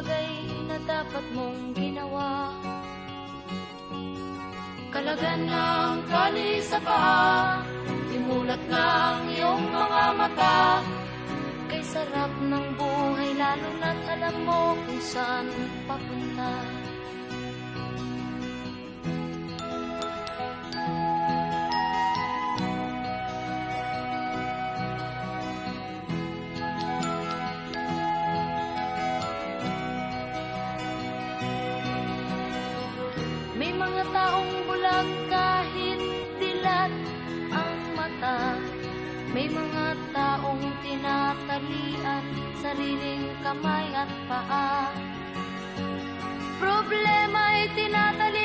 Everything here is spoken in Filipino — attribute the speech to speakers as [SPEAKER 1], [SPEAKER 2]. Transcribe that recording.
[SPEAKER 1] bagay na dapat mong ginawa. Kalagan ng tali sa paa, imulat ng iyong mga mata. Kay sarap ng buhay lalo na't alam mo kung saan papunta. May mga taong bulag kahit dilat ang mata. May mga taong tinatalian sariling kamay at paa. Problema ay tinatalian